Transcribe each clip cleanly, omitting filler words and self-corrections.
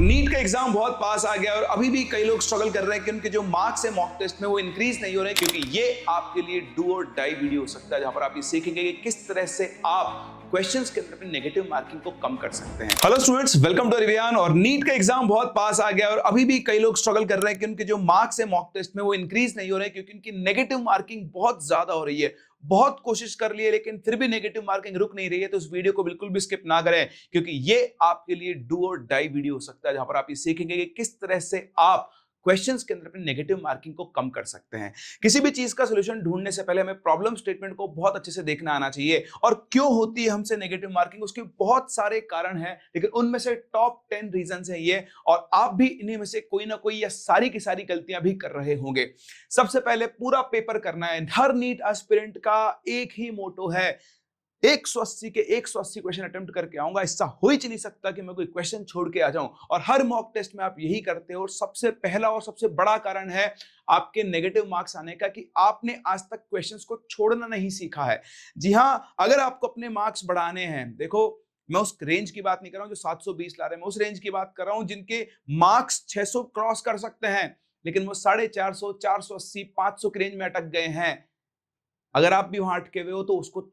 NEET का exam बहुत पास आ गया और अभी भी कई लोग स्ट्रगल कर रहे हैं कि उनके जो मार्क्स है मॉक टेस्ट में वो इंक्रीज नहीं हो रहे, क्योंकि ये आपके लिए डू और डाई वीडियो हो सकता है जहां पर आप ये सीखेंगे कि किस तरह से आप क्वेश्चंस के अंदर अपनी नेगेटिव मार्किंग को कम कर सकते हैं। हेलो स्टूडेंट्स, वेलकम टू रिवियान। और नीट का एग्जाम बहुत पास आ गया और अभी भी कई लोग स्ट्रगल कर रहे हैं कि उनके जो मार्क्स है मॉक टेस्ट में वो इंक्रीज नहीं हो रहे, क्योंकि उनकी नेगेटिव मार्किंग बहुत ज्यादा हो रही है। बहुत कोशिश कर ली है लेकिन फिर भी नेगेटिव मार्किंग रुक नहीं रही है। तो इस वीडियो को बिल्कुल भी स्किप ना करें, क्योंकि ये आपके लिए डू और डाई वीडियो हो सकता है जहां पर आप ये सीखेंगे कि किस तरह से आप क्वेश्चंस के अंदर अपनी नेगेटिव मार्किंग को कम कर सकते हैं। किसी भी चीज का सॉल्यूशन ढूंढने से पहले हमें प्रॉब्लम स्टेटमेंट को बहुत अच्छे से देखना आना चाहिए। और क्यों होती है हमसे नेगेटिव मार्किंग, उसके बहुत सारे कारण हैं, लेकिन उनमें से टॉप 10 रीजंस हैं ये, और आप भी इन्हीं में से कोई ना कोई या सारी की सारी गलतियां भी कर रहे होंगे। सबसे पहले पूरा पेपर करना है। हर नीट एस्पिरेंट का एक ही मोटो है, 180 के 180 क्वेश्चन अटेम्प्ट करके आऊंगा। ऐसा हो ही नहीं सकता कि मैं कोई क्वेश्चन छोड़ के आ जाऊं। और हर मॉक टेस्ट में आप यही करते हो। और सबसे पहला और सबसे बड़ा कारण है आपके नेगेटिव मार्क्स आने का कि आपने आज तक क्वेश्चंस को छोड़ना नहीं सीखा है। जी हां, अगर आपको अपने मार्क्स बढ़ाने हैं, देखो मैं उस रेंज की बात नहीं कर रहा हूं जो 720 ला रहे हैं, मैं उस रेंज की बात कर रहा हूं जिनके मार्क्स 600 क्रॉस कर सकते हैं, लेकिन वो 450, 480, 500 की रेंज में अटक गए हैं। अगर आप भी वहां अटके हुए हो तो उसको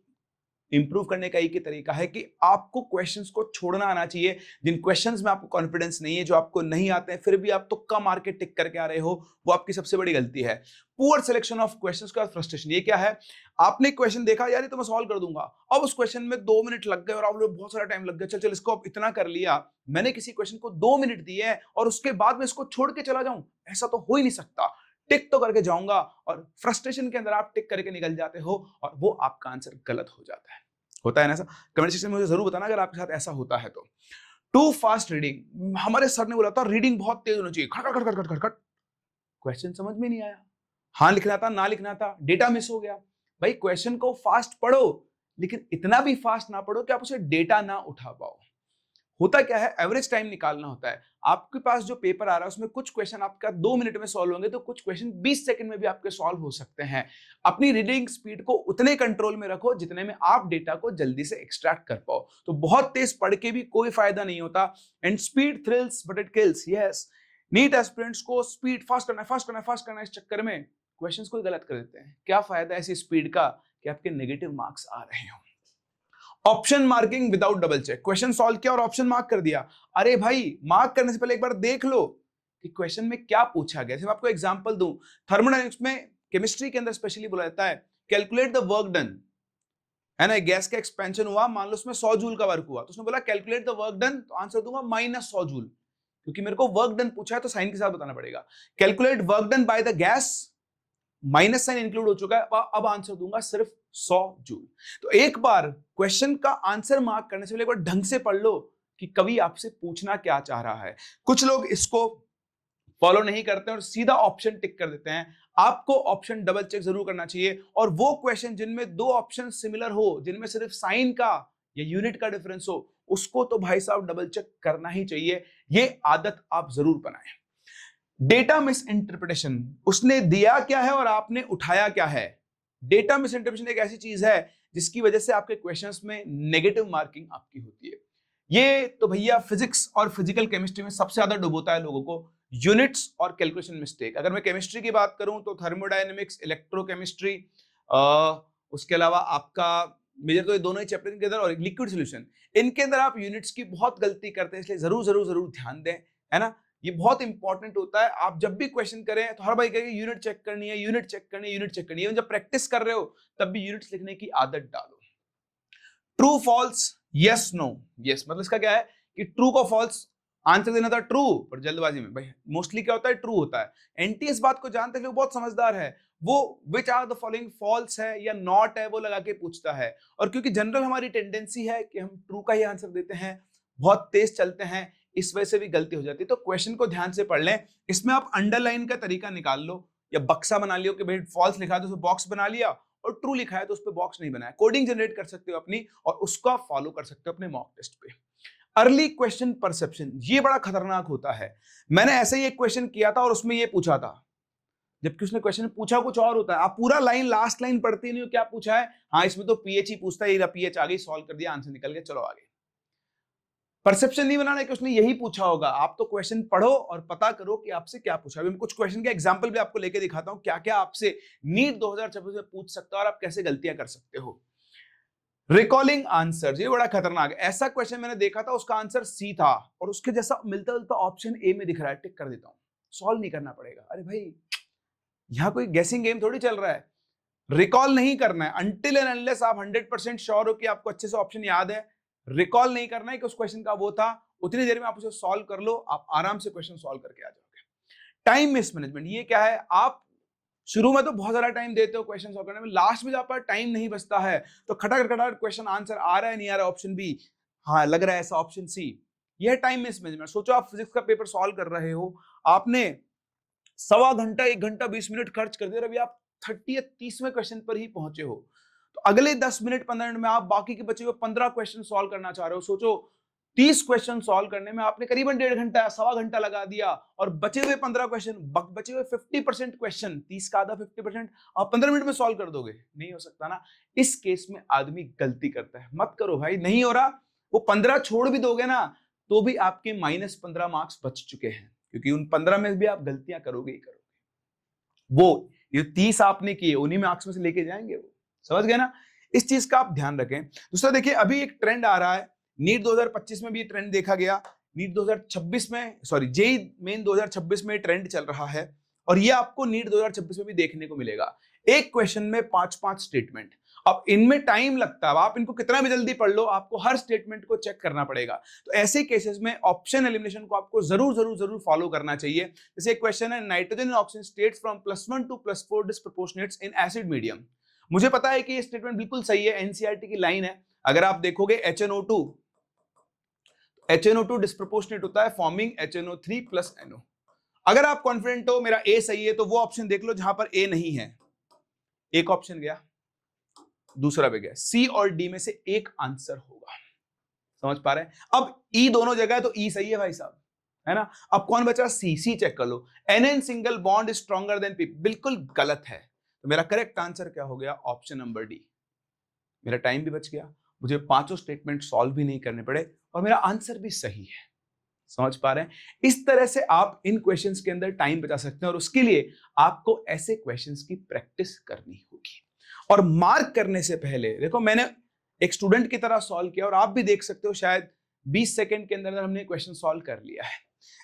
इंप्रूव करने का एक ही तरीका है कि आपको क्वेश्चंस को छोड़ना आना चाहिए। जिन क्वेश्चंस में आपको कॉन्फिडेंस नहीं है, जो आपको नहीं आते हैं, फिर भी आप तुक्का मार के टिक करके आ रहे हो, वो आपकी सबसे बड़ी गलती है। पुअर सिलेक्शन ऑफ क्वेश्चंस का फ्रस्ट्रेशन। ये क्या है? आपने क्वेश्चन देखा, यार ये तो मैं सॉल्व कर दूंगा, अब उस क्वेश्चन में 2 मिनट लग गए और आप लोग बहुत सारा टाइम लग गया, चल इसको अब इतना कर लिया। मैंने किसी क्वेश्चन को 2 मिनट दिए हैं और उसके बाद में इसको छोड़ के चला जाऊं? ऐसा तो हो ही नहीं सकता। टिक तो करके जाऊंगा, और फ्रस्ट्रेशन के अंदर आप टिक करके निकल जाते हो और वो आपका आंसर गलत हो जाता है। होता है ना ऐसा? कमेंट सेक्शन में मुझे जरूर बताना अगर आपके साथ ऐसा होता है तो। Too fast reading. हमारे सर ने बोला था रीडिंग बहुत तेज होनी चाहिए, खट खट खट खट खट खट। क्वेश्चन समझ में नहीं आया, हाँ लिखना था ना लिखना था, डेटा मिस हो गया। भाई क्वेश्चन को फास्ट पढ़ो, लेकिन इतना भी फास्ट ना पढ़ो कि आप उसे डेटा ना उठा पाओ। होता क्या है, एवरेज टाइम निकालना होता है। आपके पास जो पेपर आ रहा है उसमें कुछ क्वेश्चन आपका 2 मिनट में सॉल्व होंगे, तो कुछ क्वेश्चन 20 सेकंड में भी आपके सॉल्व हो सकते हैं। अपनी रीडिंग स्पीड को उतने कंट्रोल में रखो जितने में आप डेटा को जल्दी से एक्सट्रैक्ट कर पाओ। तो बहुत तेज पढ़ के भी कोई फायदा नहीं होता। And speed thrills but it kills. Yes, NEET aspirants को स्पीड फास्ट करना है, फास्ट करना है, फास्ट करना है, इस चक्कर में क्वेश्चंस को गलत कर देते हैं। क्या फायदा ऐसी स्पीड का कि आपके नेगेटिव मार्क्स आ रहे हो। Option marking without double check. Question solve किया और ऑप्शन मार्क कर दिया। अरे भाई, मार्क करने से पहले एक बार देख लो कि क्वेश्चन में क्या पूछा गया। मैं आपको एग्जांपल दूं, थर्मोडायनेमिक्स में, केमिस्ट्री के अंदर स्पेशली बोला जाता है कैलकुलेट द वर्क डन, है ना। गैस का एक्सपेंशन हुआ, मान लो उसमें 100 जूल का वर्क हुआ, तो उसने बोला कैलकुलेट द वर्क डन, तो आंसर दूंगा -100 जूल, क्योंकि मेरे को वर्क डन पूछा है तो साइन के साथ बताना पड़ेगा। Calculate work done by the gas, minus sign include हो चुका है, अब आंसर दूंगा सिर्फ 100 जूल। तो एक बार क्वेश्चन का आंसर मार्क करने से पहले एक बार ढंग से पढ़ लो कि कवि आपसे पूछना क्या चाह रहा है। कुछ लोग इसको फॉलो नहीं करते और सीधा ऑप्शन टिक कर देते हैं। आपको ऑप्शन डबल चेक जरूर करना चाहिए, और वो क्वेश्चन जिनमें 2 ऑप्शन सिमिलर हो, जिनमें सिर्फ साइन का या यूनिट का डिफरेंस हो, उसको तो भाई साहब डबल चेक करना ही चाहिए। ये आदत आप जरूर बनाएं। Data miss interpretation. उसने दिया क्या है और आपने उठाया क्या है। डेटा मिस इंटरप्रिटेशन एक ऐसी चीज है जिसकी वजह से आपके क्वेश्चंस में नेगेटिव मार्किंग आपकी होती है। ये तो भैया फिजिक्स और फिजिकल केमिस्ट्री में सबसे ज्यादा डुबोता है लोगों को, यूनिट्स और कैलकुलेशन मिस्टेक। अगर मैं केमिस्ट्री की बात करूं तो थर्मोडायनेमिक्स, इलेक्ट्रोकेमिस्ट्री, उसके अलावा आपका मेजर तो ये दोनों ही चैप्टर के अंदर, और लिक्विड सॉल्यूशन, इनके अंदर आप यूनिट्स की बहुत गलती करते हैं, इसलिए जरूर जरूर जरूर ध्यान दें, है ना। ये बहुत इंपॉर्टेंट होता है। आप जब भी क्वेश्चन करें तो हर भाई कहेंगे यूनिट चेक करनी है, यूनिट चेक करनी है, यूनिट चेक करनी है। जब प्रैक्टिस कर रहे हो तब भी यूनिट्स लिखने की आदत डालो। True false, yes no. Yes मतलब इसका क्या है कि ट्रू को फॉल्स आंसर देना था, ट्रू, पर जल्दबाजी में भाई मोस्टली क्या होता है, ट्रू होता है। एंटी इस बात को जानते हैं, बहुत समझदार है, वो which are the following false है या नॉट है वो लगा के पूछता है। और क्योंकि जनरल हमारी टेंडेंसी है कि हम ट्रू का ही आंसर देते हैं, बहुत तेज चलते हैं, इस वजह से भी गलती हो जाती है। तो क्वेश्चन को ध्यान से पढ़ लें। इसमें आप अंडरलाइन का तरीका निकाल लो या बक्सा बना लियो कि भाई फॉल्स लिखा है तो उसमें बॉक्स बना लिया, और ट्रू लिखा है तो उस पर बॉक्स नहीं बनाया। कोडिंग जनरेट कर सकते हो अपनी, और उसका फॉलो कर सकते हो अपने मॉक टेस्ट पे। अर्ली क्वेश्चन परसेप्शन, ये बड़ा खतरनाक होता है। मैंने ऐसे ही एक क्वेश्चन किया था और उसमें ये पूछा था, जबकि उसने क्वेश्चन पूछा कुछ और होता है। आप पूरा लाइन लास्ट लाइन पढ़ते नहीं हो, क्या पूछा है, हाँ इसमें तो पीएच ही पूछता है, पीएच आ गई, सॉल्व कर दिया, आंसर निकल गया, चलो आगे। परसेप्शन नहीं बनाना कि उसने यही पूछा होगा। आप तो क्वेश्चन पढ़ो और पता करो कि आपसे क्या पूछा। अभी मैं कुछ क्वेश्चन के एग्जांपल भी आपको लेके दिखाता हूं, क्या क्या आपसे नीट 2026 में पूछ सकता है और आप कैसे गलतियां कर सकते हो। रिकॉलिंग आंसर, ये बड़ा खतरनाक है। ऐसा क्वेश्चन मैंने देखा था, उसका आंसर सी था और उसके जैसा मिलता जुलता ऑप्शन ए में दिख रहा है, टिक कर देता हूं, सॉल्व नहीं करना पड़ेगा। अरे भाई, यहां कोई गेसिंग गेम थोड़ी चल रहा है। रिकॉल नहीं करना है अनटिल एंड अनलेस आप 100% श्योर हो कि आपको अच्छे से ऑप्शन याद है। रिकॉल नहीं करना है कि उस क्वेश्चन का वो था, उतनी देर में आप उसे सॉल्व कर लो, आप आराम से क्वेश्चन सॉल्व करके आ जाओगे। टाइम मिसमैनेजमेंट, ये क्या है? आप शुरू में तो बहुत ज्यादा टाइम देते हो क्वेश्चन सॉल्व करने में, लास्ट में जब आपका टाइम नहीं बचता है तो खटाखट खटाखट क्वेश्चन आंसर आ रहा है नहीं आ रहा है, ऑप्शन बी, हाँ लग रहा है ऐसा, ऑप्शन सी। यह टाइम मिसमैनेजमेंट। सोचो आप फिजिक्स का पेपर सॉल्व कर रहे हो, आपने सवा घंटा 1 घंटा 20 मिनट खर्च कर दिया, अभी आप 30वें क्वेश्चन पर ही पहुंचे हो, तो अगले 10 मिनट 15 मिनट में आप बाकी के बचे हुए 15 क्वेश्चन सॉल्व करना चाह रहे हो। सोचो 30 क्वेश्चन सॉल्व करने में आपने करीबन 1.5 घंटा सवा घंटा लगा दिया और बचे हुए 15 क्वेश्चन, बचे हुए 50% क्वेश्चन, 30 का आधा 50% आप 15 मिनट में सॉल्व कर दोगे? नहीं हो सकता ना। इस केस में आदमी गलती करता है। मत करो भाई, नहीं हो रहा, वो 15 छोड़ भी दोगे ना तो भी आपके -15 मार्क्स बच चुके हैं, क्योंकि उन 15 में भी आप गलतियां करोगे ही करोगे। वो ये 30 आपने किए, उन्हीं मार्क्स में से लेके जाएंगे वो। समझ गए ना? इस चीज का आप ध्यान रखें। दूसरा देखिए, अभी एक ट्रेंड आ रहा है, नीट 2025 में भी ट्रेंड देखा गया, नीट 2026 में, सॉरी जेईई मेन 2026 में ट्रेंड चल रहा है और ये आपको नीट 2026 में भी देखने को मिलेगा। एक क्वेश्चन में 5-5 स्टेटमेंट। अब इनमें टाइम लगता है, आप इनको कितना भी जल्दी पढ़ लो, आपको हर स्टेटमेंट को चेक करना पड़ेगा। तो ऐसे केसेस में ऑप्शन एलिमिनेशन को आपको जरूर जरूर जरूर फॉलो करना चाहिए। जैसे एक क्वेश्चन है, nitrogen in oxygen states from +1 to +4 disproportionates in acid medium. मुझे पता है कि ये स्टेटमेंट बिल्कुल सही है, एनसीईआरटी की लाइन है। अगर आप देखोगे HNO2 डिस्प्रोपोर्शनेट होता है फॉर्मिंग HNO3 + NO। अगर आप कॉन्फिडेंट हो मेरा ए सही है तो वो ऑप्शन देख लो जहां पर ए नहीं है। एक ऑप्शन गया, दूसरा भी गया, सी और डी में से एक आंसर होगा। समझ पा रहे हैं? अब ई दोनों जगह है तो ई सही है भाई साहब, है ना। अब कौन बचा? सी। सी चेक कर लो, NN single bond stronger than P, बिल्कुल गलत है। तो मेरा करेक्ट आंसर क्या हो गया? Option number D. मेरा टाइम भी बच गया, मुझे 5 स्टेटमेंट सॉल्व भी नहीं करने पड़े और मेरा आंसर भी सही है। समझ पा रहे हैं? इस तरह से आप इन क्वेश्चंस के अंदर टाइम बचा सकते हैं और उसके लिए आपको ऐसे क्वेश्चंस की प्रैक्टिस करनी होगी। और मार्क करने से पहले देखो, मैंने एक स्टूडेंट की तरह सॉल्व किया और आप भी देख सकते हो शायद 20 सेकंड के अंदर हमने क्वेश्चन सॉल्व कर लिया है।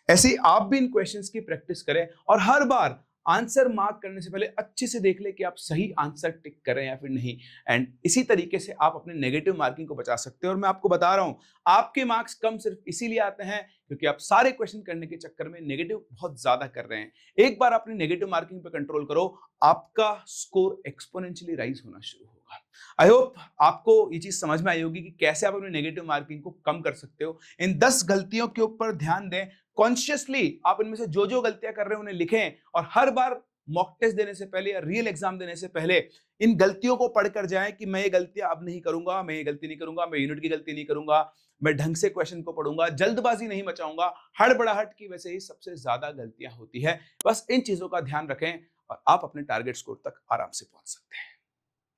ऐसे ही आप भी इन क्वेश्चंस की प्रैक्टिस करें और हर बार आंसर मार्क करने से पहले अच्छे से देख ले कि आप सही आंसर टिक करें या फिर नहीं। एंड इसी तरीके से आप अपने नेगेटिव मार्किंग को बचा सकते हो। और मैं आपको बता रहा हूं, आपके मार्क्स कम सिर्फ इसीलिए आते हैं क्योंकि आप सारे क्वेश्चन करने के चक्कर में नेगेटिव बहुत ज्यादा कर रहे हैं। एक बार अपनी नेगेटिव मार्किंग पे कंट्रोल करो, आपका स्कोर एक्सपोनेंशियली राइज होना शुरू होगा। आई होप आपको ये चीज समझ में आई होगी कि कैसे आप अपनी नेगेटिव मार्किंग को कम कर सकते हो। इन 10 गलतियों के ऊपर ध्यान दें, कॉन्शियसली आप इनमें से जो जो गलतियां कर रहे हैं उन्हें लिखें और हर बार मॉक टेस्ट देने से पहले या रियल एग्जाम देने से पहले इन गलतियों को पढ़कर जाएं कि मैं ये गलतियां अब नहीं करूंगा, मैं ये गलती नहीं करूंगा, मैं यूनिट की गलती नहीं करूंगा, मैं ढंग से क्वेश्चन को पढ़ूंगा, जल्दबाजी नहीं मचाऊंगा। हड़बड़ाहट की वजह से ही सबसे ज्यादा गलतियां होती है। बस इन चीजों का ध्यान रखें और आप अपने टारगेट स्कोर तक आराम से पहुंच सकते हैं।